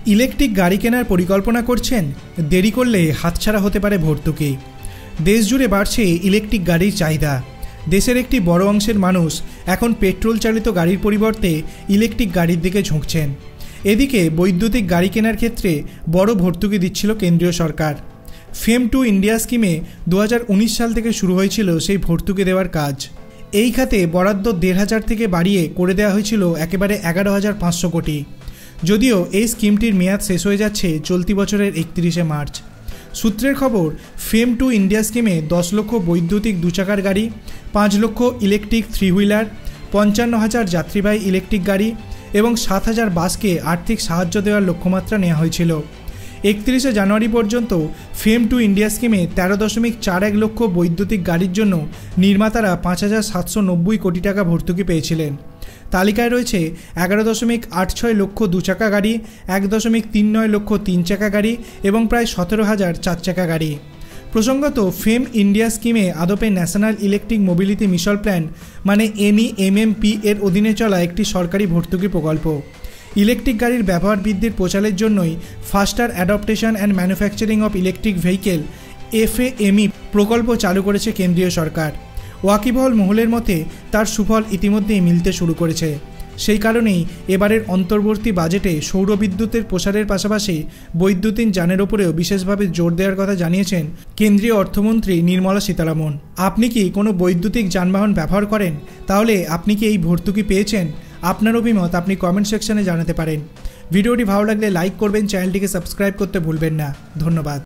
Electric গাড়ি কেনার পরিকল্পনা করছেন? দেরি করলে হাতছাড়া হতে পারে ভর্তুকি। দেশ জুড়ে বাড়ছে ইলেকট্রিক গাড়ির চাহিদা। দেশের একটি বড় অংশের মানুষ এখন পেট্রোল চালিত গাড়ির পরিবর্তে ইলেকট্রিক গাড়ির দিকে ঝুঁকছেন। এদিকে বৈদ্যুতিক গাড়ি কেনার ক্ষেত্রে বড় ভর্তুকি দিচ্ছিল কেন্দ্রীয় সরকার। ফেম টু ইন্ডিয়া স্কিমে 2019 সাল থেকে শুরু হয়েছিল সেই ভর্তুকি দেওয়ার কাজ। এই খাতে বরাদ্দ 1,500 থেকে বাড়িয়ে করে দেওয়া হয়েছিল একেবারে 11,500 কোটি। যদিও এই স্কিমটির মেয়াদ শেষ হয়ে যাচ্ছে চলতি বছরের 31শে মার্চ। সূত্রের খবর, ফেম টু ইন্ডিয়া স্কিমে 10 লক্ষ বৈদ্যুতিক দুচাকার গাড়ি, 5 লক্ষ ইলেকট্রিক 3 হুইলার, 55,000 যাত্রীবাহী ইলেকট্রিক গাড়ি এবং 7,000 বাসকে আর্থিক সাহায্য দেওয়ার লক্ষ্যমাত্রা নেওয়া হয়েছিল। 31শে জানুয়ারি পর্যন্ত ফেম টু ইন্ডিয়া স্কিমে 13.41 লক্ষ বৈদ্যুতিক গাড়ির জন্য নির্মাতারা 5,790 কোটি টাকা ভর্তুকি পেয়েছিলেন। তালিকায় রয়েছে 11.86 লক্ষ দুচাকা গাড়ি, 1.39 লক্ষ 3 চাকা গাড়ি এবং প্রায় 17,000 4 চাকা গাড়ি। প্রসঙ্গত, ফেম ইন্ডিয়া স্কিমে আদপে national electric mobility mission plan মানে NEMMP এর অধীনে চলা একটি সরকারি ভর্তুকি প্রকল্প। ইলেকট্রিক গাড়ির ব্যবহার বৃদ্ধির প্রচারের জন্যই faster adoption and manufacturing of electric vehicle FAME প্রকল্প চালু করেছে কেন্দ্রীয় সরকার। ওয়াকিবহল মহলের মতে তার সুফল ইতিমধ্যেই মিলতে শুরু করেছে। সেই কারণেই এবারের অন্তর্বর্তী বাজেটে সৌরবিদ্যুতের প্রসারের পাশাপাশি বৈদ্যুতিন যানের ওপরেও বিশেষভাবে জোর দেওয়ার কথা জানিয়েছেন কেন্দ্রীয় অর্থমন্ত্রী নির্মলা সীতারামন। আপনি কি কোনো বৈদ্যুতিক যানবাহন ব্যবহার করেন? তাহলে আপনি কি এই ভর্তুকি পেয়েছেন? আপনার অভিমত আপনি কমেন্ট সেকশনে জানাতে পারেন। ভিডিওটি ভালো লাগলে লাইক করবেন, চ্যানেলটিকে সাবস্ক্রাইব করতে ভুলবেন না। ধন্যবাদ।